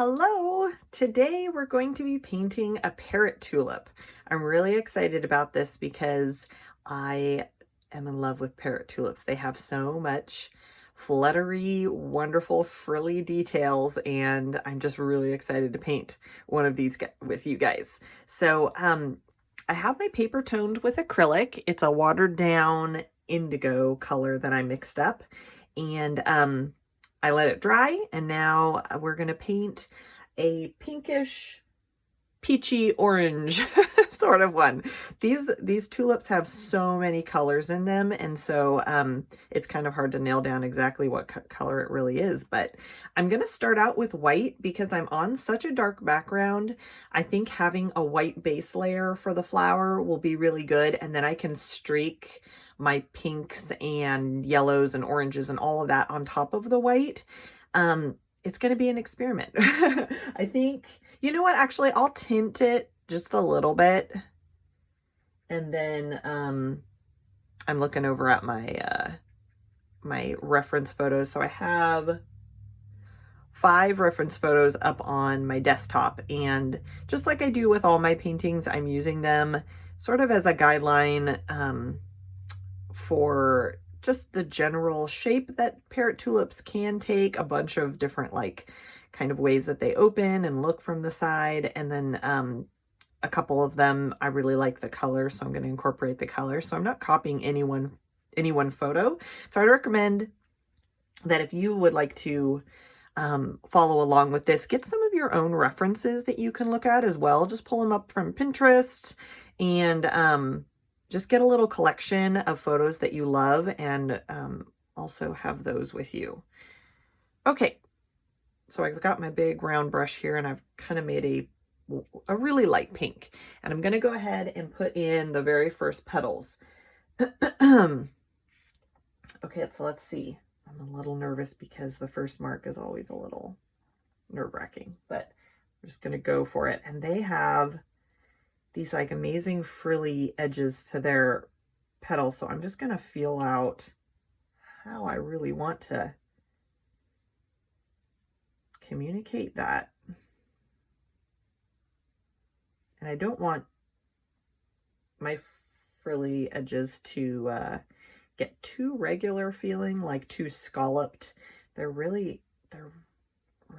Hello! Today we're going to be painting a parrot tulip. I'm really excited about this because I am in love with parrot tulips. They have so much fluttery, wonderful, frilly details, and I'm just really excited to paint one of these with you guys. So I have my paper toned with acrylic. It's a watered down indigo color that I mixed up, and I let it dry, and now we're going to paint a pinkish, peachy orange sort of one. These tulips have so many colors in them, and so it's kind of hard to nail down exactly what color it really is. But I'm going to start out with white because I'm on such a dark background. I think having a white base layer for the flower will be really good, and then I can streak my pinks and yellows and oranges and all of that on top of the white. It's going to be an experiment. I think, you know what, actually I'll tint it just a little bit, and then I'm looking over at my my reference photos. So I have 5 reference photos up on my desktop, and just like I do with all my paintings, I'm using them sort of as a guideline for just the general shape that parrot tulips can take, a bunch of different like kind of ways that they open and look from the side. And then a couple of them, I really like the color, so I'm going to incorporate the color. So I'm not copying any one photo. So I'd recommend that if you would like to follow along with this, get some of your own references that you can look at as well. Just pull them up from Pinterest and just get a little collection of photos that you love, and also have those with you. Okay, so I've got my big round brush here, and I've kind of made a really light pink. And I'm going to go ahead and put in the very first petals. Okay, so let's see. I'm a little nervous because the first mark is always a little nerve-wracking, but I'm just going to go for it. And they have these like amazing frilly edges to their petals. So I'm just going to feel out how I really want to communicate that. And I don't want my frilly edges to get too regular feeling, like too scalloped. They're really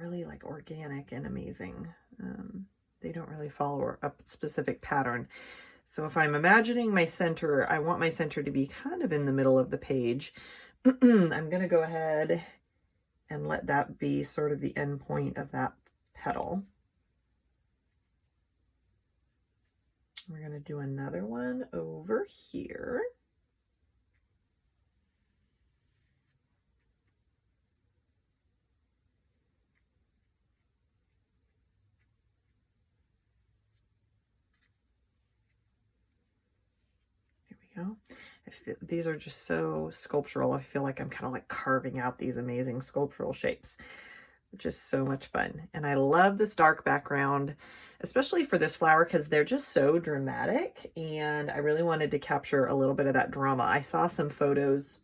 like organic and amazing. They don't really follow a specific pattern. So if I'm imagining my center, I want my center to be kind of in the middle of the page. I'm going to go ahead and let that be sort of the end point of that petal. We're going to do another one over here. Go. These are just so sculptural. I feel like I'm kind of like carving out these amazing sculptural shapes, which is so much fun. And I love this dark background, especially for this flower, because they're just so dramatic, and I really wanted to capture a little bit of that drama. I saw some photos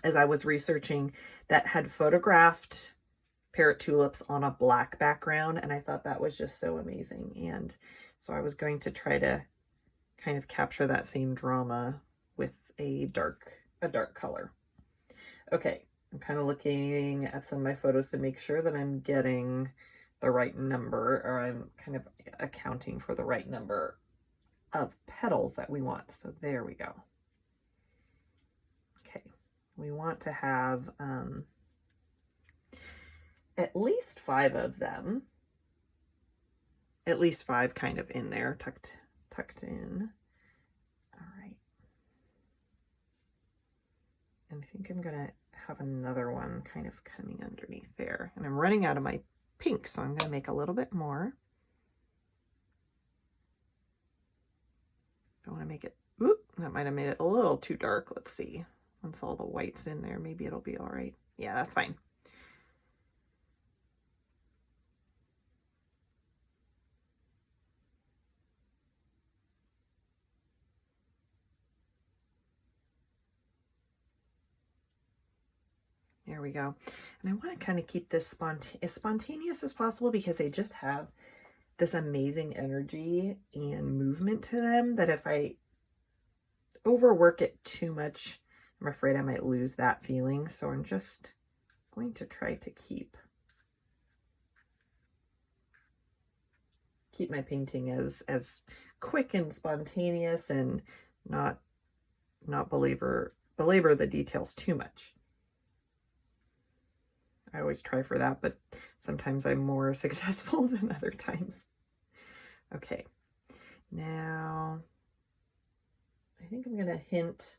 as I was researching that had photographed parrot tulips on a black background, and I thought that was just so amazing. And so I was going to try to kind of capture that same drama with a dark color. Okay, I'm kind of looking at some of my photos to make sure that I'm getting the right number, or I'm kind of accounting for the right number of petals that we want. So there we go. Okay, we want to have at least 5 of them, at least 5 kind of in there, tucked in. All right. And I think I'm going to have another one kind of coming underneath there. And I'm running out of my pink, so I'm going to make a little bit more. Don't want to make it, oop, that might have made it a little too dark. Let's see. Once all the white's in there, maybe it'll be all right. Yeah, that's fine. There There we go. And I want to kind of keep this as spontaneous as possible because they just have this amazing energy and movement to them that if I overwork it too much, I'm afraid I might lose that feeling. So I'm just going to try to keep my painting as quick and spontaneous and not belabor the details too much. I always try for that, but sometimes I'm more successful than other times. Okay, now I think I'm gonna hint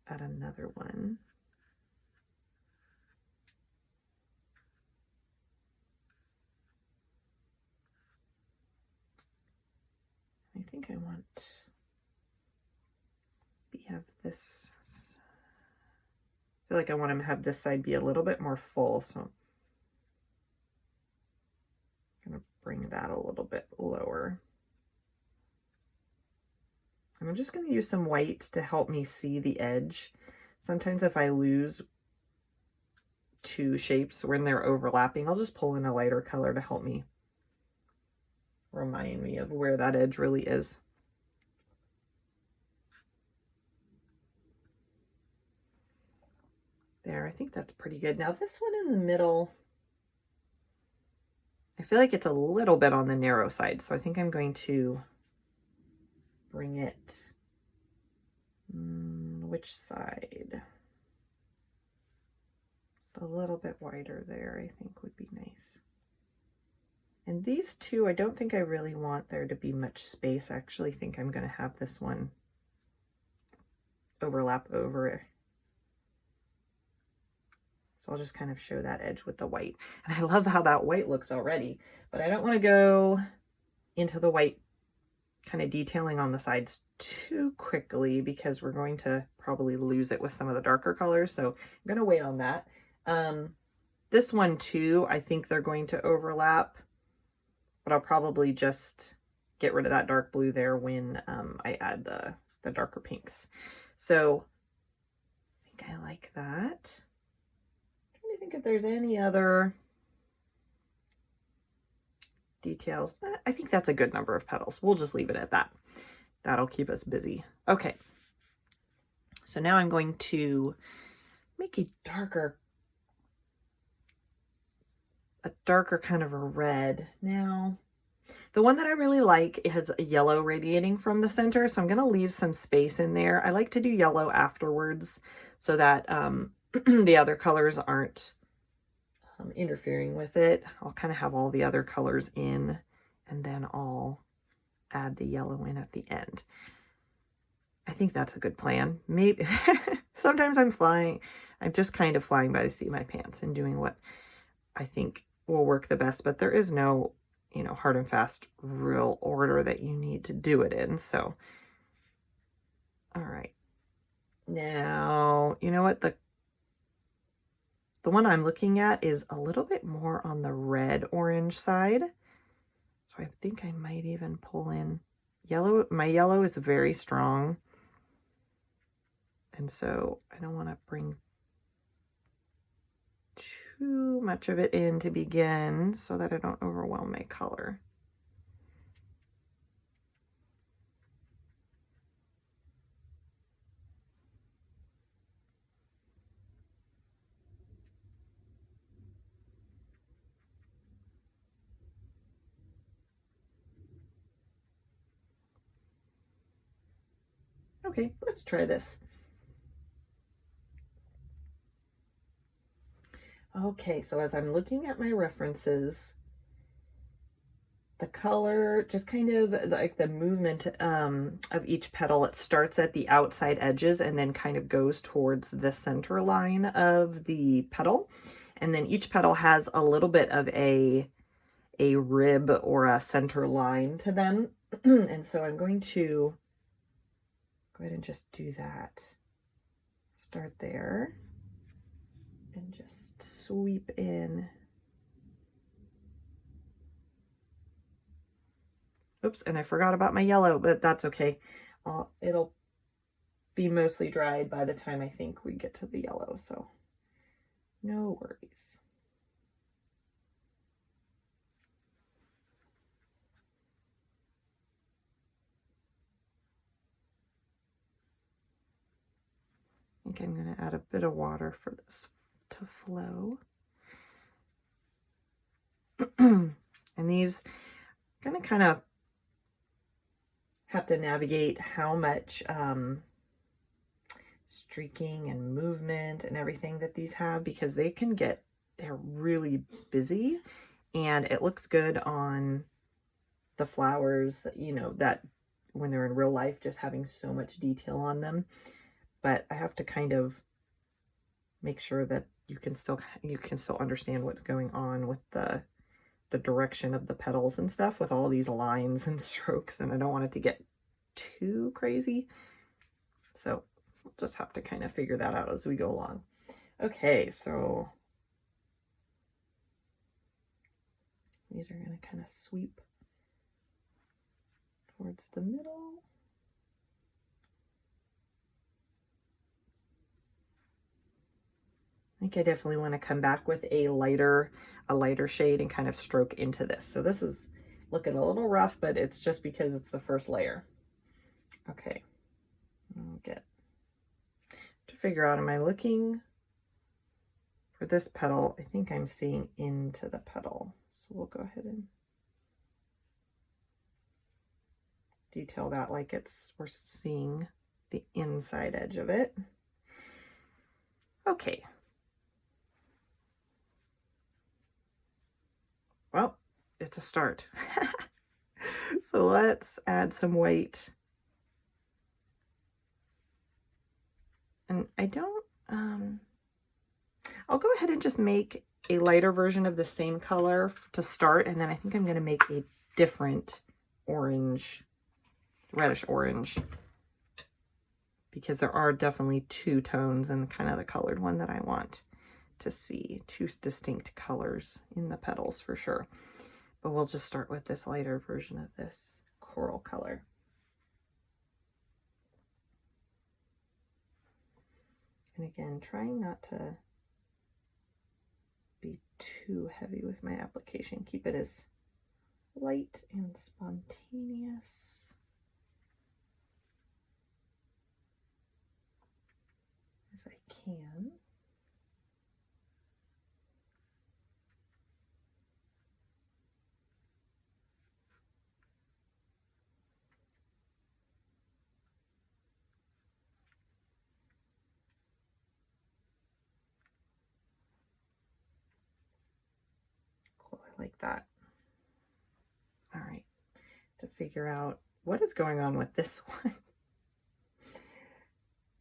at another one. I think I want have this. I feel like I want to have this side be a little bit more full, so I'm gonna bring that a little bit lower. And I'm just going to use some white to help me see the edge. Sometimes if I lose two shapes when they're overlapping, I'll just pull in a lighter color to help me remind me of where that edge really is. There, I think that's pretty good. Now this one in the middle, I feel like it's a little bit on the narrow side, so I think I'm going to bring it, which side? Just a little bit wider there, I think would be nice. And these two, I don't think I really want there to be much space. I actually think I'm going to have this one overlap over it. So I'll just kind of show that edge with the white. And I love how that white looks already, but I don't want to go into the white kind of detailing on the sides too quickly because we're going to probably lose it with some of the darker colors. So I'm going to wait on that. This one too, I think they're going to overlap, but I'll probably just get rid of that dark blue there when I add the darker pinks. So I think I like that. I think if there's any other details, I think that's a good number of petals. We'll just leave it at that. That'll keep us busy. Okay. So now I'm going to make a darker kind of a red. Now, the one that I really like has a yellow radiating from the center, so I'm going to leave some space in there. I like to do yellow afterwards so that the other colors aren't interfering with it. I'll kind of have all the other colors in, and then I'll add the yellow in at the end. I think that's a good plan. Maybe sometimes I'm just kind of flying by the seat of my pants and doing what I think will work the best, but there is no, hard and fast real order that you need to do it in. So, all right. Now, you know what? The one I'm looking at is a little bit more on the red-orange side. So I think I might even pull in yellow. My yellow is very strong. And so I don't want to bring too much of it in to begin so that I don't overwhelm my color. Okay, let's try this. Okay, so as I'm looking at my references, the color, just kind of like the movement of each petal, it starts at the outside edges and then kind of goes towards the center line of the petal. And then each petal has a little bit of a rib or a center line to them. And so I'm going to go ahead and just do that. Start there and just sweep in. Oops, and I forgot about my yellow, but that's okay. It'll be mostly dried by the time I think we get to the yellow, so No worries. I think I'm going to add a bit of water for this to flow. And these going to kind of have to navigate how much streaking and movement and everything that these have, because they're really busy, and it looks good on the flowers, you know, that when they're in real life, just having so much detail on them. But I have to kind of make sure that you can still understand what's going on with the direction of the petals and stuff with all these lines and strokes, and I don't want it to get too crazy. So we'll just have to kind of figure that out as we go along. Okay, so these are going to kind of sweep towards the middle. I think I definitely want to come back with a lighter shade and kind of stroke into this. So this is looking a little rough, but it's just because it's the first layer. Okay, I'll get to figure out, am I looking for this petal? I think I'm seeing into the petal. So we'll go ahead and detail that like we're seeing the inside edge of it. Okay. Well, it's a start. So let's add some white. And I don't, I'll go ahead and just make a lighter version of the same color to start, and then I think I'm going to make a different orange, reddish orange, because there are definitely two tones in kind of the colored one that I want to see, two distinct colors in the petals for sure. But we'll just start with this lighter version of this coral color. And again, trying not to be too heavy with my application. Keep it as light and spontaneous as I can. Like that. All right, to figure out what is going on with this one.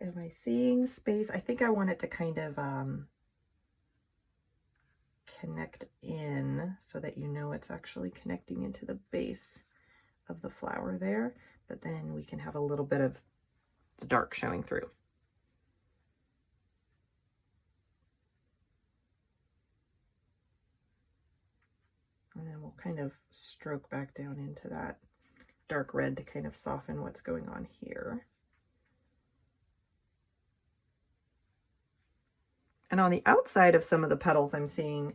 Am I seeing space? I think I want it to kind of connect in so that you know it's actually connecting into the base of the flower there, but then we can have a little bit of the dark showing through. And then we'll kind of stroke back down into that dark red to kind of soften what's going on here. And on the outside of some of the petals, I'm seeing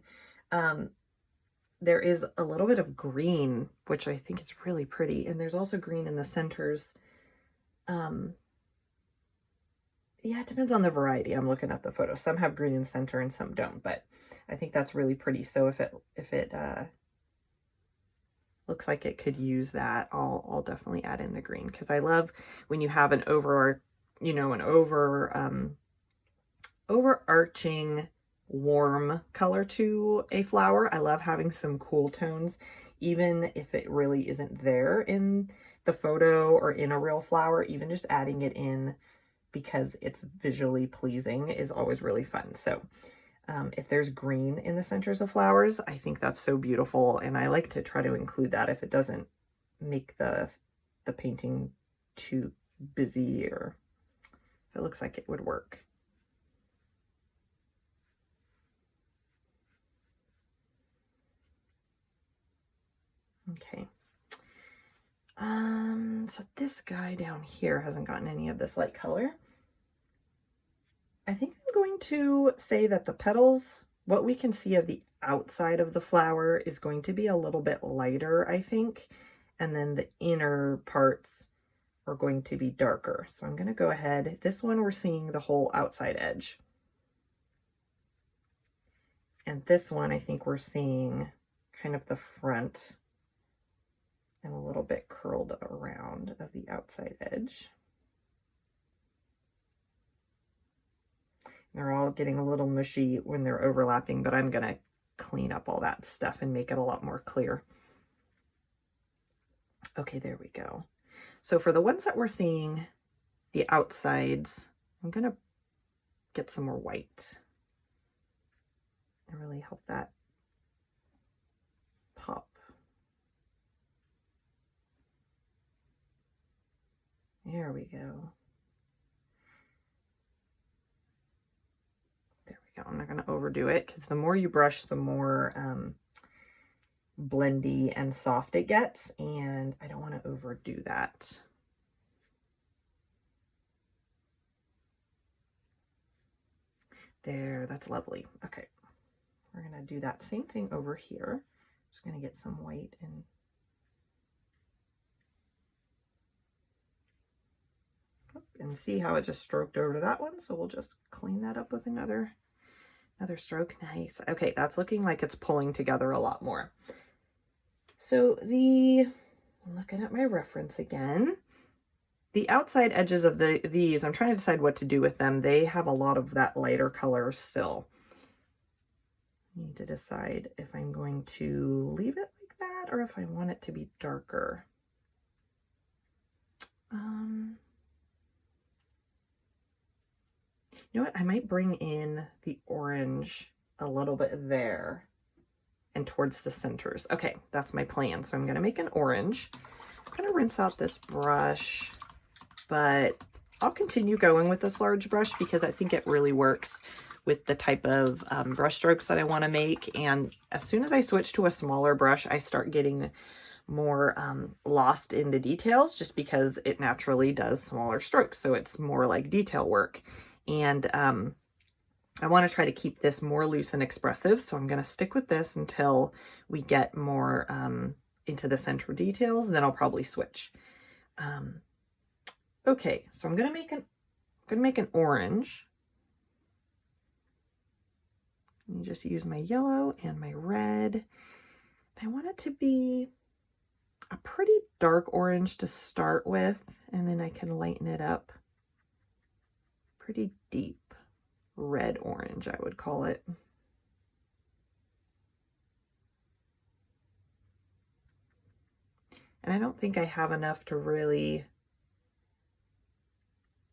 there is a little bit of green, which I think is really pretty. And there's also green in the centers. Yeah, it depends on the variety. I'm looking at the photo. Some have green in the center and some don't, but I think that's really pretty. So if it looks like it could use that, I'll definitely add in the green, because I love when you have an overarching warm color to a flower. I love having some cool tones, even if it really isn't there in the photo or in a real flower. Even just adding it in because it's visually pleasing is always really fun. So if there's green in the centers of flowers, I think that's so beautiful, and I like to try to include that if it doesn't make the painting too busy, or if it looks like it would work. Okay. So this guy down here hasn't gotten any of this light color. I think I'm going to say that the petals, what we can see of the outside of the flower is going to be a little bit lighter, I think. And then the inner parts are going to be darker. So I'm going to go ahead. This one we're seeing the whole outside edge. And this one I think we're seeing kind of the front and a little bit curled around of the outside edge. They're all getting a little mushy when they're overlapping, but I'm going to clean up all that stuff and make it a lot more clear. Okay, there we go. So for the ones that we're seeing, the outsides, I'm going to get some more white and really help that pop. There we go. There we go. I'm not going to overdo it because the more you brush, the more blendy and soft it gets, and I don't want to overdo that. There, that's lovely. Okay, we're going to do that same thing over here. Just going to get some white and see how it just stroked over that one. So we'll just clean that up with another stroke. Nice. Okay, that's looking like it's pulling together a lot more. So I'm looking at my reference again. The outside edges of these, I'm trying to decide what to do with them. They have a lot of that lighter color still. I need to decide if I'm going to leave it like that or if I want it to be darker. You know what? I might bring in the orange a little bit there and towards the centers. Okay, that's my plan. So I'm going to make an orange. I'm going to rinse out this brush, but I'll continue going with this large brush because I think it really works with the type of brush strokes that I want to make. And as soon as I switch to a smaller brush, I start getting more lost in the details just because it naturally does smaller strokes. So it's more like detail work. And I want to try to keep this more loose and expressive. So I'm going to stick with this until we get more into the center details, and then I'll probably switch. Okay, so I'm going to make an orange. Let me just use my yellow and my red. I want it to be a pretty dark orange to start with, and then I can lighten it up. Pretty deep red orange, I would call it. And I don't think I have enough to really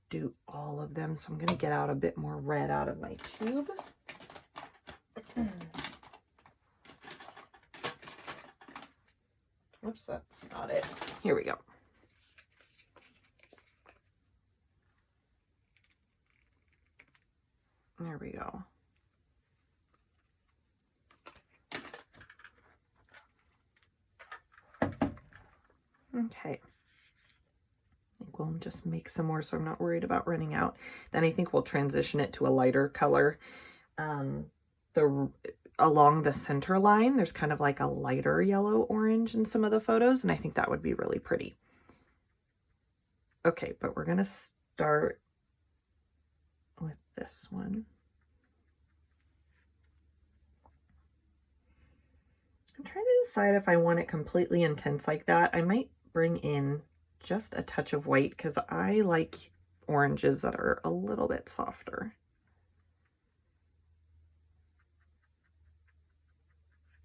do all of them, so I'm going to get out a bit more red out of my tube. Oops, that's not it. Here we go. There we go. Okay. I think we'll just make some more so I'm not worried about running out. Then I think we'll transition it to a lighter color. Along the center line, there's kind of like a lighter yellow orange in some of the photos, and I think that would be really pretty. Okay, but we're going to start with this one. I'm trying to decide if I want it completely intense like that. I might bring in just a touch of white because I like oranges that are a little bit softer.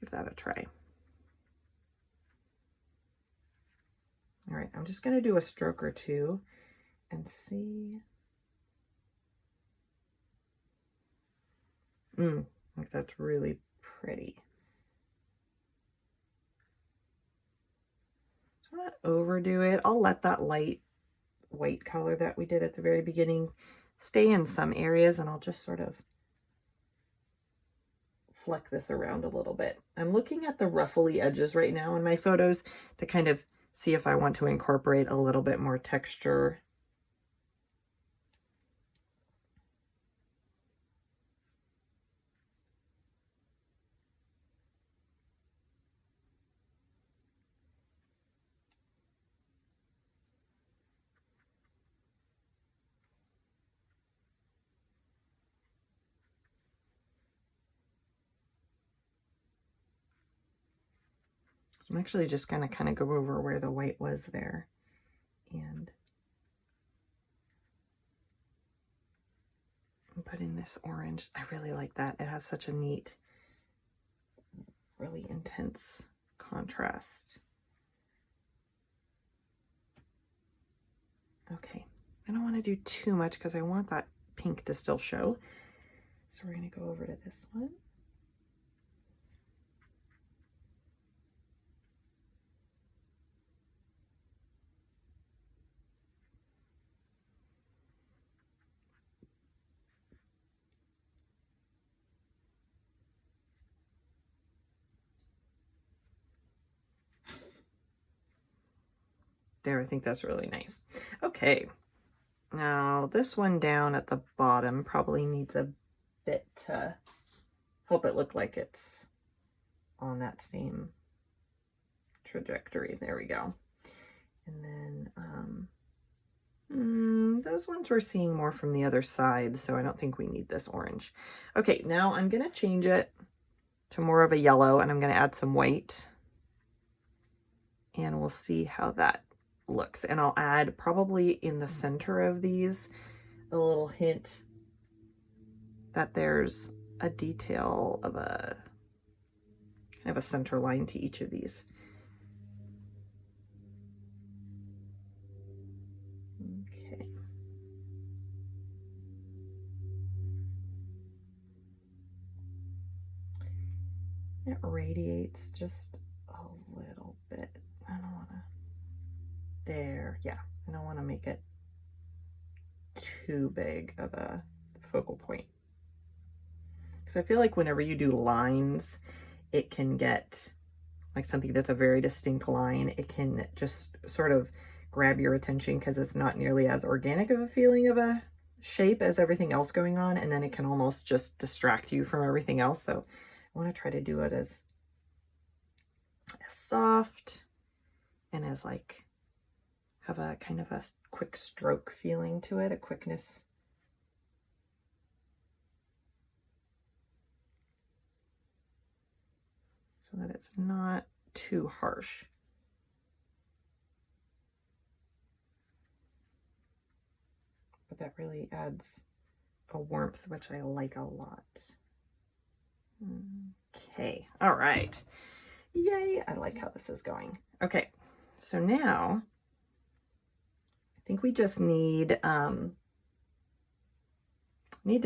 Give that a try. All right, I'm just going to do a stroke or two and see. Like that's really pretty. So I'm not overdo it. I'll let that light white color that we did at the very beginning stay in some areas, and I'll just sort of fleck this around a little bit. I'm looking at the ruffly edges right now in my photos to kind of see if I want to incorporate a little bit more texture. I'm actually just going to kind of go over where the white was there. And I'm putting this orange. I really like that. It has such a neat, really intense contrast. Okay, I don't want to do too much because I want that pink to still show. So we're going to go over to this one. There, I think that's really nice. Okay, now this one down at the bottom probably needs a bit to help it look like it's on that same trajectory. There we go. And then those ones we're seeing more from the other side, so I don't think we need this orange. Okay, now I'm gonna change it to more of a yellow, and I'm gonna add some white, and we'll see how that looks. And I'll add probably in the center of these a little hint that there's a detail of a kind of a center line to each of these. Okay. It radiates just a little bit. I don't want to, there, yeah. I don't want to make it too big of a focal point. Because I feel like whenever you do lines, it can get like something that's a very distinct line. It can just sort of grab your attention because it's not nearly as organic of a feeling of a shape as everything else going on. And then it can almost just distract you from everything else. So I want to try to do it as soft and as like have a kind of a quick stroke feeling to it, a quickness. So that it's not too harsh. But that really adds a warmth, which I like a lot. Okay, all right. Yay, I like how this is going. Okay, so now I think we just need to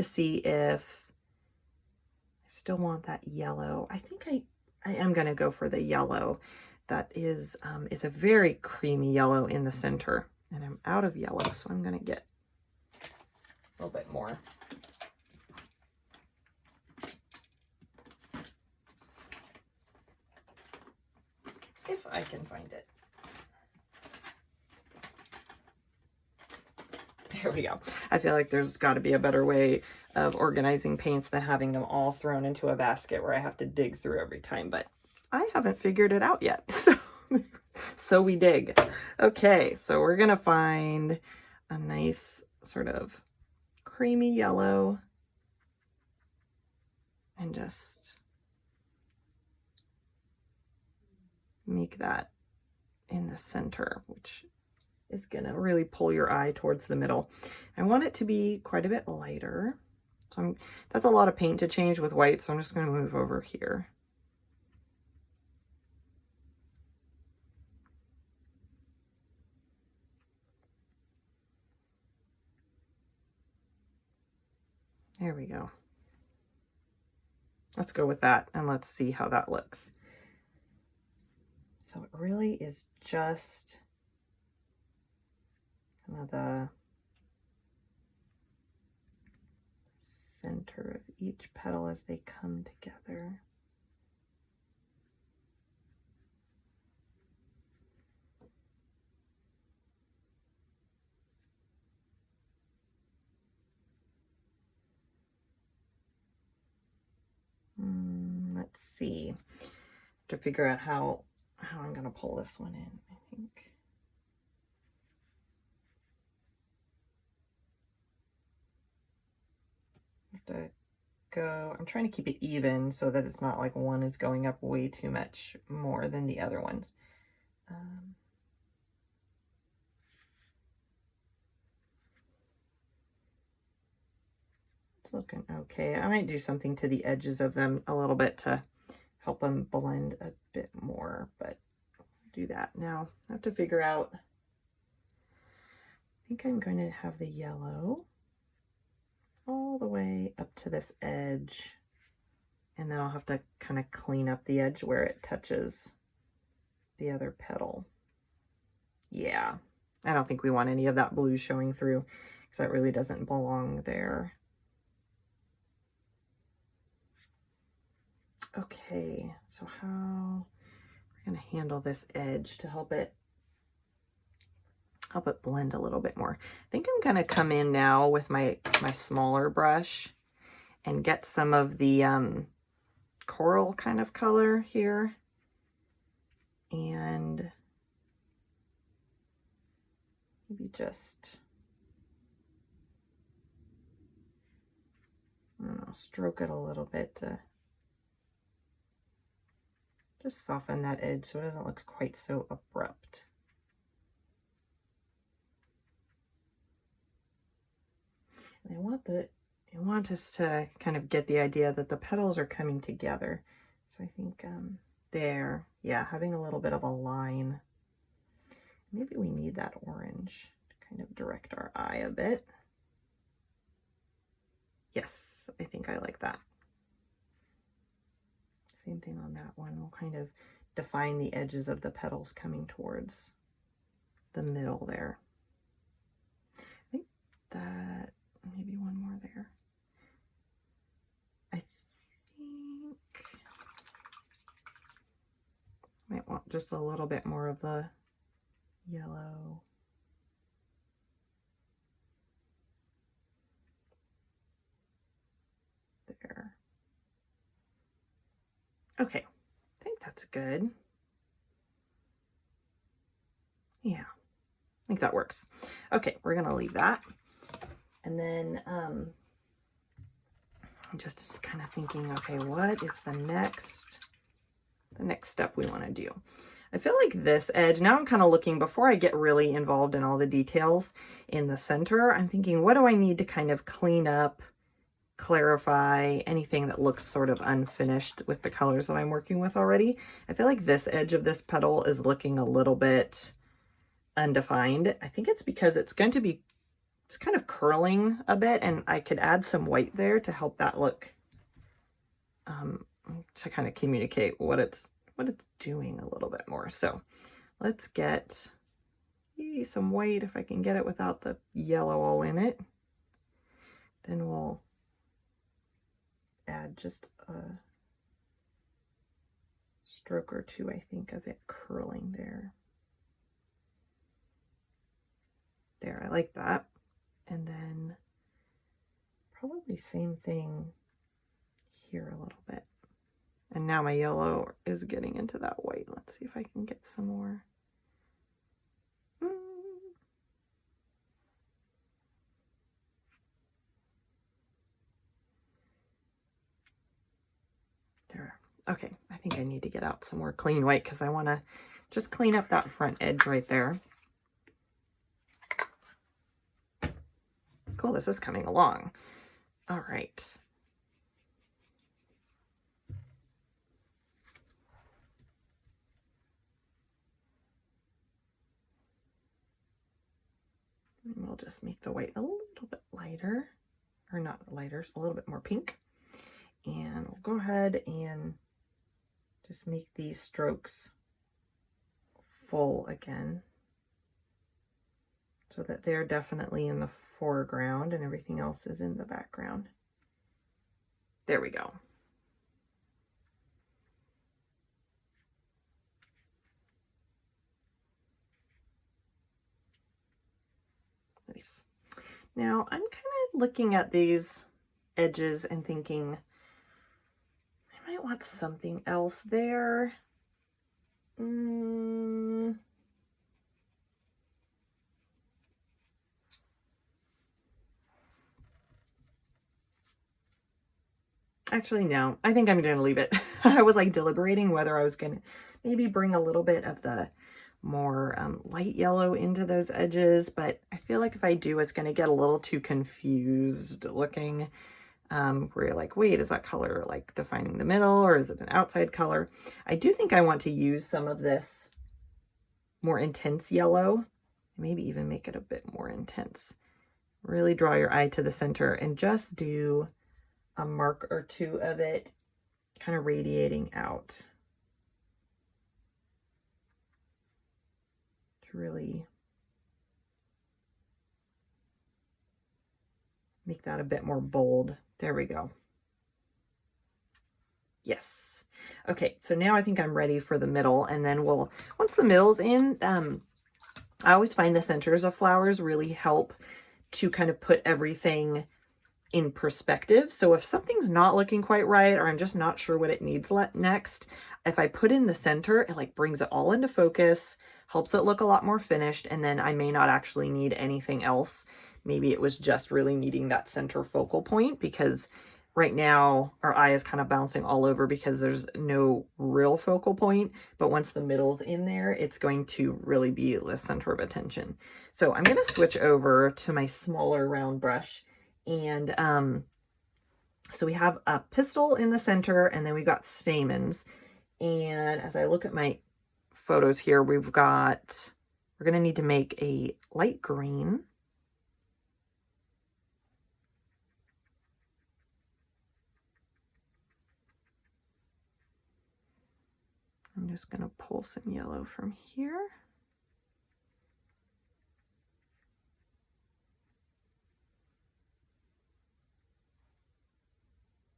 see if I still want that yellow. I think I am going to go for the yellow. That is a very creamy yellow in the center, and I'm out of yellow, so I'm going to get a little bit more. If I can find it. There we go. I feel like there's got to be a better way of organizing paints than having them all thrown into a basket where I have to dig through every time, but I haven't figured it out yet. So we dig. Okay, so we're going to find a nice sort of creamy yellow and just make that in the center, which is going to really pull your eye towards the middle. I want it to be quite a bit lighter. So that's a lot of paint to change with white, so I'm just going to move over here. There we go. Let's go with that and let's see how that looks. So it really is just kind of the center of each petal as they come together. Let's see. To figure out how I'm going to pull this one in, I think. I have to go, I'm trying to keep it even so that it's not like one is going up way too much more than the other ones. It's looking okay. I might do something to the edges of them a little bit to help them blend a bit more, but I'll do that now. I have to figure out, I think I'm going to have the yellow all the way up to this edge, and then I'll have to kind of clean up the edge where it touches the other petal. Yeah, I don't think we want any of that blue showing through because that really doesn't belong there. Okay, so how we're gonna handle this edge to help it blend a little bit more. I think I'm gonna come in now with my smaller brush and get some of the coral kind of color here, and maybe just, I don't know, stroke it a little bit to just soften that edge so it doesn't look quite so abrupt. And I want us to kind of get the idea that the petals are coming together. So I think there, yeah, having a little bit of a line. Maybe we need that orange to kind of direct our eye a bit. Yes, I think I like that. Same thing on that one. We'll kind of define the edges of the petals coming towards the middle there. I think that, maybe one more there. I think I might want just a little bit more of the yellow. There. Okay, I think that's good. Yeah, I think that works. Okay, we're gonna leave that. And then I'm just kind of thinking, okay, what is the next step we want to do? I feel like this edge, now I'm kind of looking, before I get really involved in all the details in the center, I'm thinking, what do I need to kind of clean up, clarify, anything that looks sort of unfinished with the colors that I'm working with already? I feel like this edge of this petal is looking a little bit undefined. I think it's because it's going to be, it's kind of curling a bit, and I could add some white there to help that look, to kind of communicate what it's doing a little bit more. So let's get some white, if I can get it without the yellow all in it. Then we'll add just a stroke or two, I think, of it curling there. There, I like that. And then probably same thing here a little bit. And now my yellow is getting into that white. Let's see if I can get some more. There. Okay, I think I need to get out some more clean white because I want to just clean up that front edge right there. Cool, this is coming along. All right. And we'll just make the white a little bit lighter, or not lighter, a little bit more pink. And we'll go ahead and just make these strokes full again, so that they're definitely in the foreground and everything else is in the background. There we go. Nice. Now I'm kind of looking at these edges and thinking, I might want something else there. Actually, no, I think I'm going to leave it. I was like deliberating whether I was going to maybe bring a little bit of the more light yellow into those edges, but I feel like if I do, it's going to get a little too confused looking, where you're like, wait, is that color like defining the middle or is it an outside color? I do think I want to use some of this more intense yellow, maybe even make it a bit more intense. Really draw your eye to the center and just do a mark or two of it kind of radiating out to really make that a bit more bold. There we go. Yes. Okay, so now I think I'm ready for the middle, and then once the middle's in, I always find the centers of flowers really help to kind of put everything in perspective. So if something's not looking quite right, or I'm just not sure what it needs next, if I put in the center, it like brings it all into focus, helps it look a lot more finished, and then I may not actually need anything else. Maybe it was just really needing that center focal point, because right now our eye is kind of bouncing all over because there's no real focal point, but once the middle's in there, it's going to really be the center of attention. So I'm going to switch over to my smaller round brush, and so we have a pistil in the center, and then we've got stamens. And as I look at my photos here, we're going to need to make a light green. I'm just going to pull some yellow from here.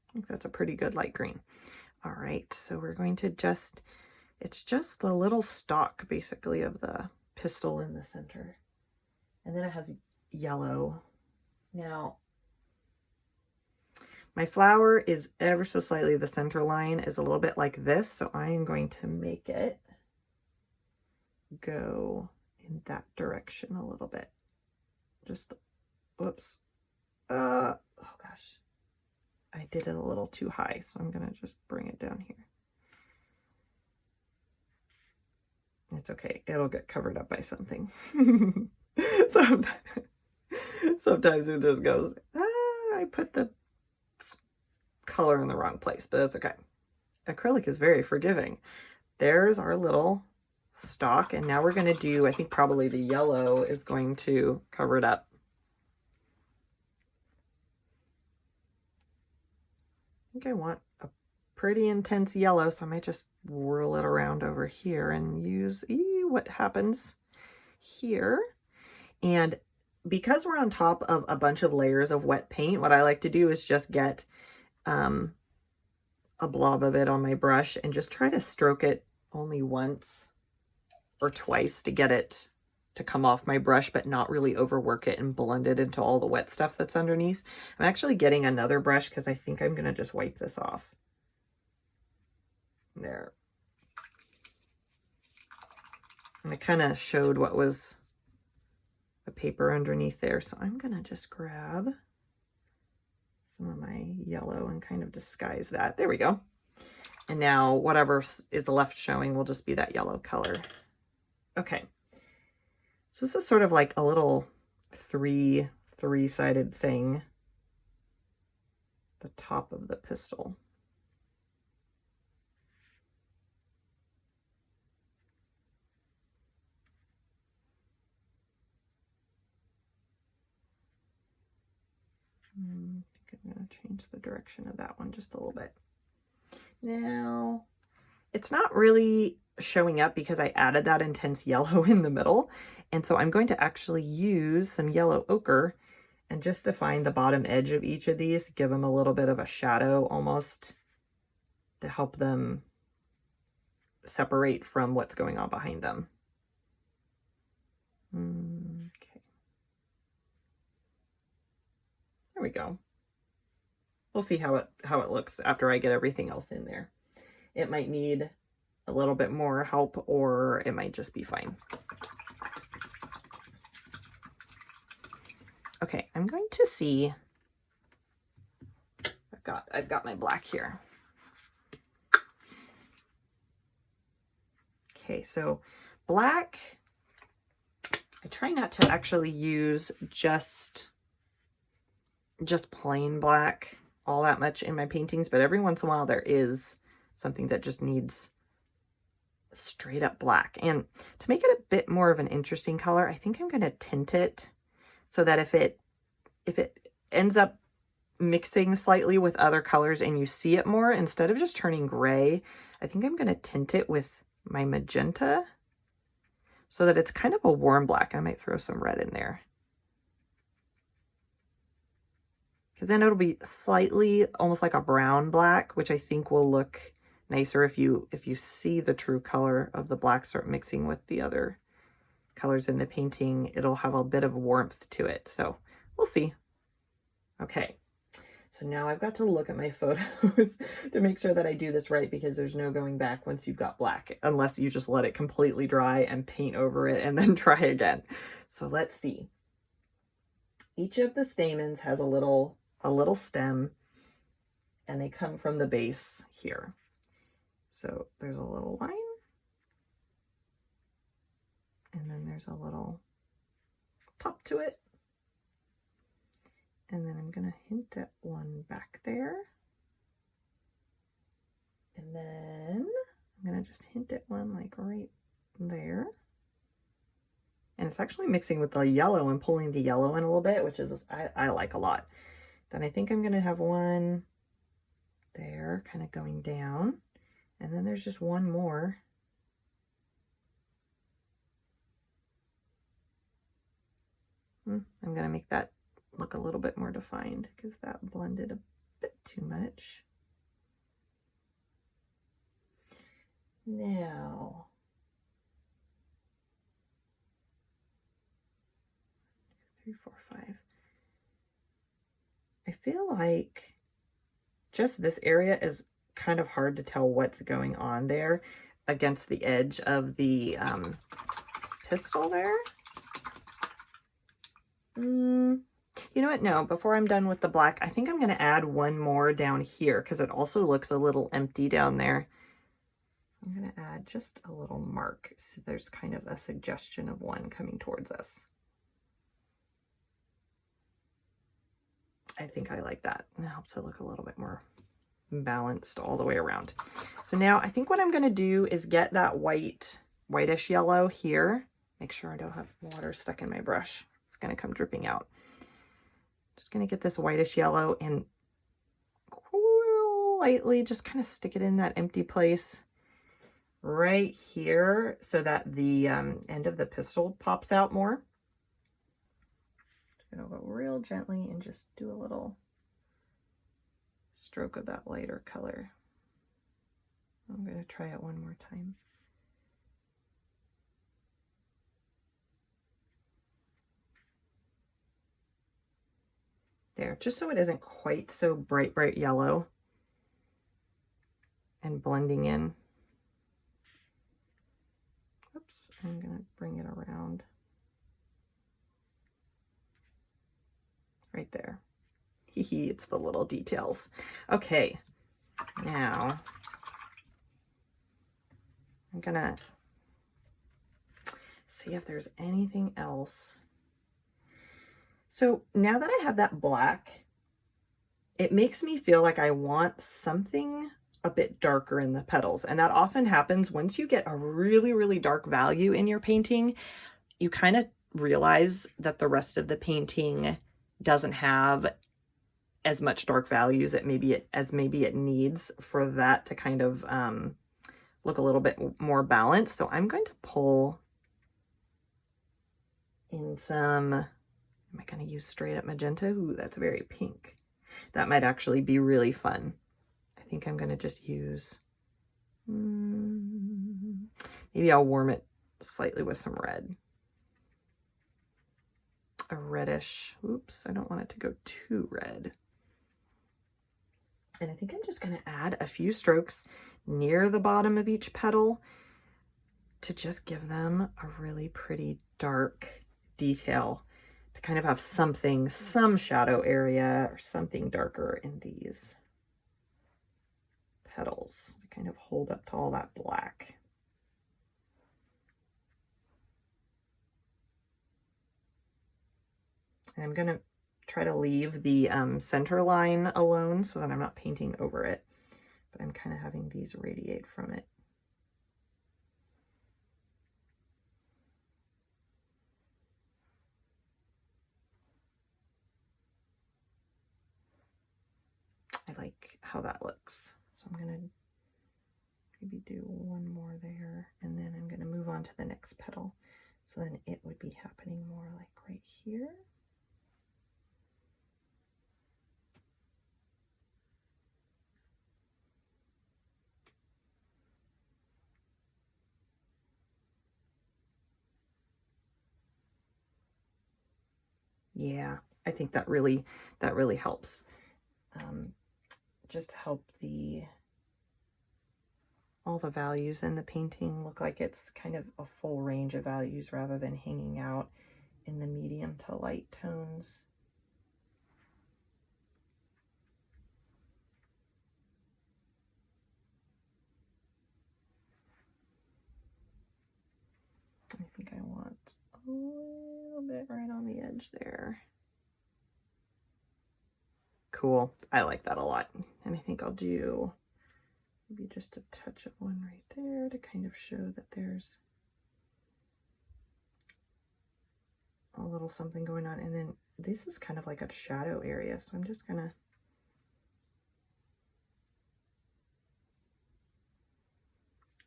I think that's a pretty good light green. All right, so we're going to it's just the little stalk basically of the pistil in the center. And then it has yellow. Now, my flower is ever so slightly, the center line is a little bit like this, so I am going to make it go in that direction a little bit. Just, whoops. Oh gosh. I did it a little too high, so I'm gonna just bring it down here. It's okay, it'll get covered up by something. Sometimes it just goes, I put the color in the wrong place, but that's okay. Acrylic is very forgiving. There's our little stalk, and now we're going to do, I think probably the yellow is going to cover it up. I think I want a pretty intense yellow, so I might just whirl it around over here and use what happens here. And because we're on top of a bunch of layers of wet paint, what I like to do is just get a blob of it on my brush and just try to stroke it only once or twice to get it to come off my brush, but not really overwork it and blend it into all the wet stuff that's underneath. I'm actually getting another brush because I think I'm going to just wipe this off. There. And I kind of showed what was the paper underneath there, so I'm going to just grab some of my yellow and kind of disguise that. There we go. And now whatever is left showing will just be that yellow color. Okay. So this is sort of like a little three-sided thing. The top of the pistil. I think I'm going to change the direction of that one just a little bit. Now, it's not really showing up because I added that intense yellow in the middle. And so I'm going to actually use some yellow ochre and just define the bottom edge of each of these, give them a little bit of a shadow almost to help them separate from what's going on behind them. Okay. There we go. We'll see how it looks after I get everything else in there. It might need a little bit more help, or it might just be fine. Okay, I'm going to see a I've got my black here. Okay, so black, I try not to actually use just plain black all that much in my paintings, but every once in a while there is something that just needs straight up black. And to make it a bit more of an interesting color, I think I'm going to tint it so that if it ends up mixing slightly with other colors and you see it more, instead of just turning gray, I think I'm going to tint it with my magenta so that it's kind of a warm black. I might throw some red in there, because then it'll be slightly almost like a brown black, which I think will look nicer if you see the true color of the black start mixing with the other colors in the painting. It'll have a bit of warmth to it, so we'll see. Okay, so now I've got to look at my photos to make sure that I do this right, because there's no going back once you've got black, unless you just let it completely dry and paint over it and then try again. So let's see. Each of the stamens has a little stem, and they come from the base here. So there's a little line, and then there's a little top to it. And then I'm going to hint at one back there. And then I'm going to just hint at one like right there. And it's actually mixing with the yellow and pulling the yellow in a little bit, which is I like a lot. Then I think I'm going to have one there kind of going down. And then there's just one more. I'm going to make that look a little bit more defined, because that blended a bit too much. Now, 3, 4, 5. I feel like just this area is kind of hard to tell what's going on there against the edge of the pistil there. You know what? No, before I'm done with the black, I think I'm going to add one more down here, because it also looks a little empty down there. I'm going to add just a little mark, so there's kind of a suggestion of one coming towards us. I think I like that. It helps it look a little bit more balanced all the way around. So now I think what I'm going to do is get that whitish yellow here. Make sure I don't have water stuck in my brush. It's going to come dripping out. Just going to get this whitish yellow and lightly just kind of stick it in that empty place right here, so that the end of the pistil pops out more. I'm going to go real gently and just do a little stroke of that lighter color. I'm going to try it one more time. There, just so it isn't quite so bright yellow and blending in. Oops, I'm going to bring it around right there. Hee hee, it's the little details. Okay, now I'm going to see if there's anything else. So now that I have that black, it makes me feel like I want something a bit darker in the petals. And that often happens once you get a really, really dark value in your painting. You kind of realize that the rest of the painting doesn't have as much dark values as maybe it needs for that to kind of look a little bit more balanced. So I'm going to pull in some, am I going to use straight up magenta? Ooh, that's very pink. That might actually be really fun. I think I'm going to just use, maybe I'll warm it slightly with some red. A reddish, oops, I don't want it to go too red. And I think I'm just going to add a few strokes near the bottom of each petal to just give them a really pretty dark detail, to kind of have something, some shadow area or something darker in these. petals to kind of hold up to all that black. And I'm going to try to leave the center line alone so that I'm not painting over it, but I'm kind of having these radiate from it. I like how that looks. So I'm going to maybe do one more there, and then I'm going to move on to the next petal. So then it would be happening more like right here. Yeah, I think that really helps. Just help all the values in the painting look like it's kind of a full range of values rather than hanging out in the medium to light tones. I think I want a little bit right on the edge there. Cool. I like that a lot. And I think I'll do maybe just a touch of one right there to kind of show that there's a little something going on. And then this is kind of like a shadow area, so I'm just gonna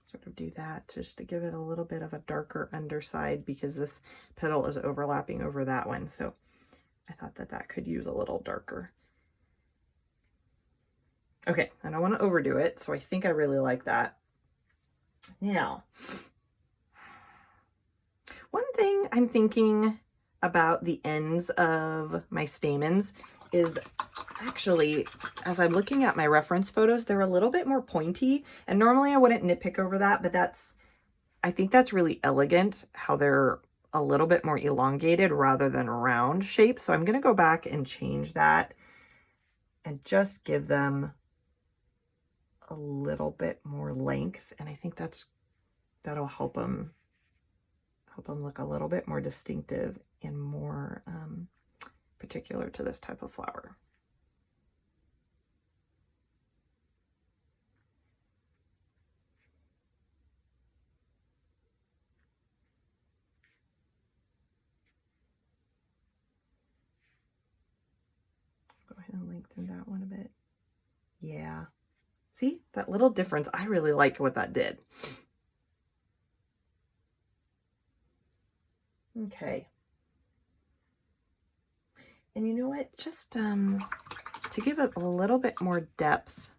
sort of do that just to give it a little bit of a darker underside, because this petal is overlapping over that one. So I thought that that could use a little darker. Okay, I don't want to overdo it, so I think I really like that. Now, one thing I'm thinking about the ends of my stamens is actually, as I'm looking at my reference photos, they're a little bit more pointy, and normally I wouldn't nitpick over that, but I think that's really elegant how they're a little bit more elongated rather than round shape. So I'm going to go back and change that and just give them a little bit more length, and I think that'll help them look a little bit more distinctive and more particular to this type of flower. Go ahead and lengthen that one a bit. Yeah. See that little difference? I really like what that did. Okay. And you know what? Just to give it a little bit more depth.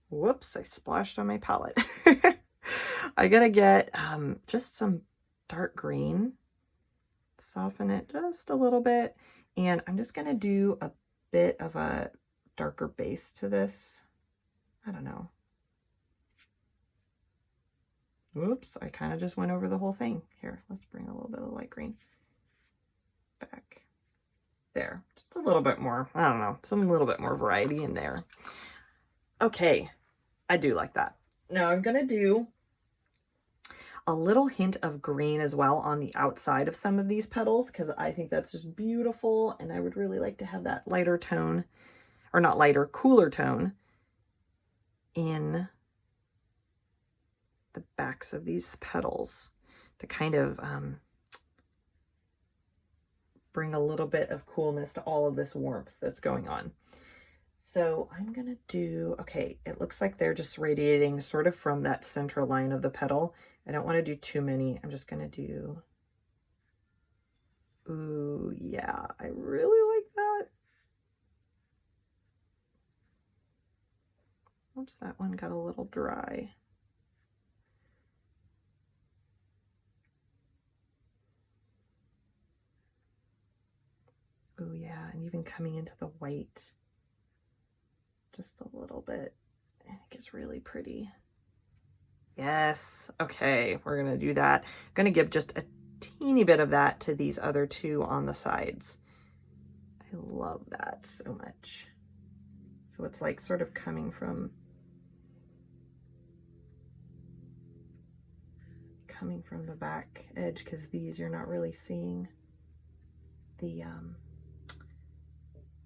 Whoops, I splashed on my palette. I gotta get just some dark green, soften it just a little bit, and I'm just gonna do a bit of a darker base to this. I don't know. Whoops, I kind of just went over the whole thing. Here, let's bring a little bit of light green back. There, just a little bit more, I don't know, some little bit more variety in there. Okay, I do like that. Now I'm gonna do a little hint of green as well on the outside of some of these petals, because I think that's just beautiful, and I would really like to have that lighter tone, or not lighter, cooler tone in the backs of these petals to kind of bring a little bit of coolness to all of this warmth that's going on. So I'm gonna do, okay, it looks like they're just radiating sort of from that center line of the petal. I don't want to do too many. I'm just gonna do, ooh, yeah, I really like that. Oops, that one got a little dry. Oh yeah, and even coming into the white just a little bit, I think it's really pretty. Yes, okay, we're gonna do that. I'm gonna give just a teeny bit of that to these other two on the sides. I love that so much. So it's like sort of coming from coming from the back edge because these you're not really seeing the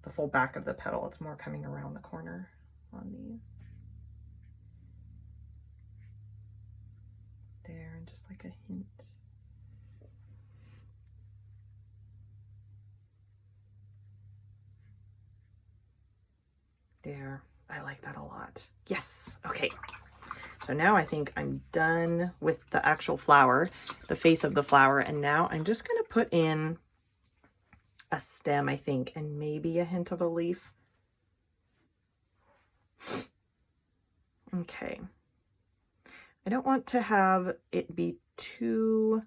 full back of the petal. It's more coming around the corner on these. There, and just like a hint. There, I like that a lot. Yes, okay. So now I think I'm done with the actual flower, the face of the flower, and now I'm just gonna put in a stem, I think, and maybe a hint of a leaf. Okay. I don't want to have it be too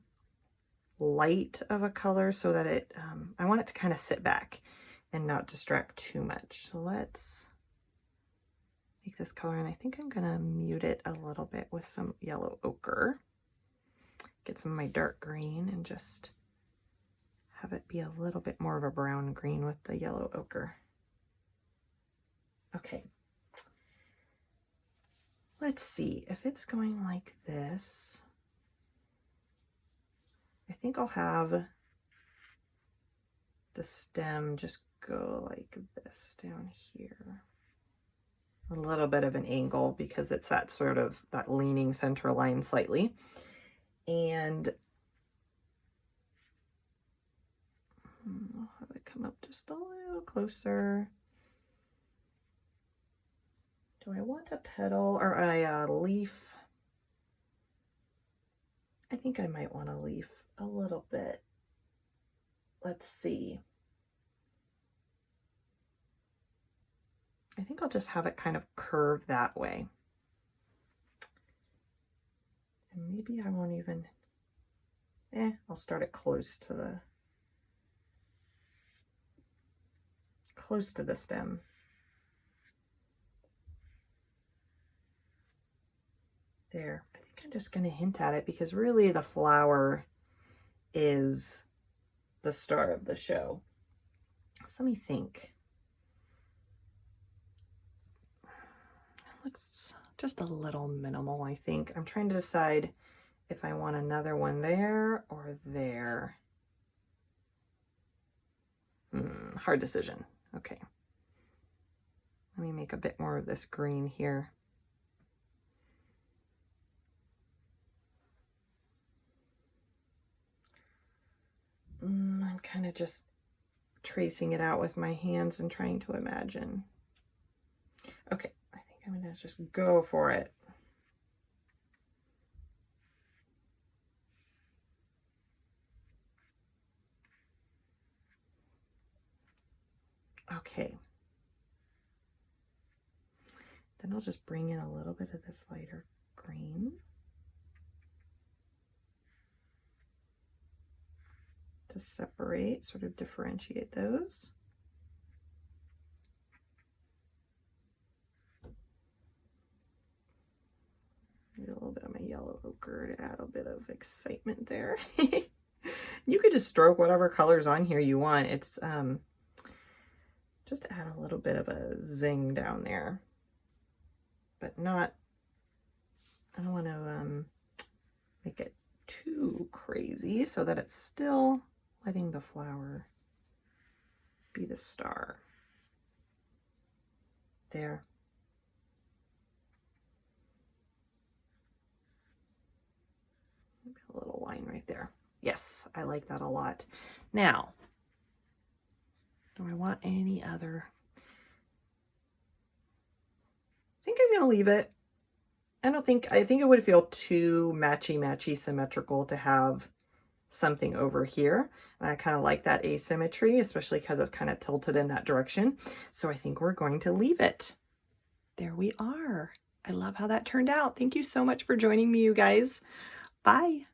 light of a color so that it, I want it to kind of sit back and not distract too much. So let's make this color, and I think I'm gonna mute it a little bit with some yellow ochre. Get some of my dark green and just have it be a little bit more of a brown green with the yellow ochre. Okay. Let's see if it's going like this. I think I'll have the stem just go like this down here. A little bit of an angle because it's that sort of that leaning center line slightly. And I'll have it come up just a little closer. Do I want a petal or a leaf? I think I might want a leaf a little bit. Let's see. I think I'll just have it kind of curve that way. And maybe I won't even, I'll start it close to the stem. There, I think I'm just gonna hint at it because really the flower is the star of the show. So let me think. It looks just a little minimal, I think. I'm trying to decide if I want another one there or there. Hard decision. Okay. Let me make a bit more of this green here. I'm kind of just tracing it out with my hands and trying to imagine. Okay, I think I'm gonna just go for it. Okay. Then I'll just bring in a little bit of this lighter green. To separate, sort of differentiate those. Maybe a little bit of my yellow ochre to add a bit of excitement there. You could just stroke whatever colors on here you want. It's just to add a little bit of a zing down there, but not, I don't want to make it too crazy so that it's still letting the flower be the star. There. Maybe a little line right there. Yes, I like that a lot. Now, do I want any other? I think I'm going to leave it. I think it would feel too matchy symmetrical to have something over here. And I kind of like that asymmetry, especially because it's kind of tilted in that direction. So I think we're going to leave it. There we are. I love how that turned out. Thank you so much for joining me, you guys. Bye.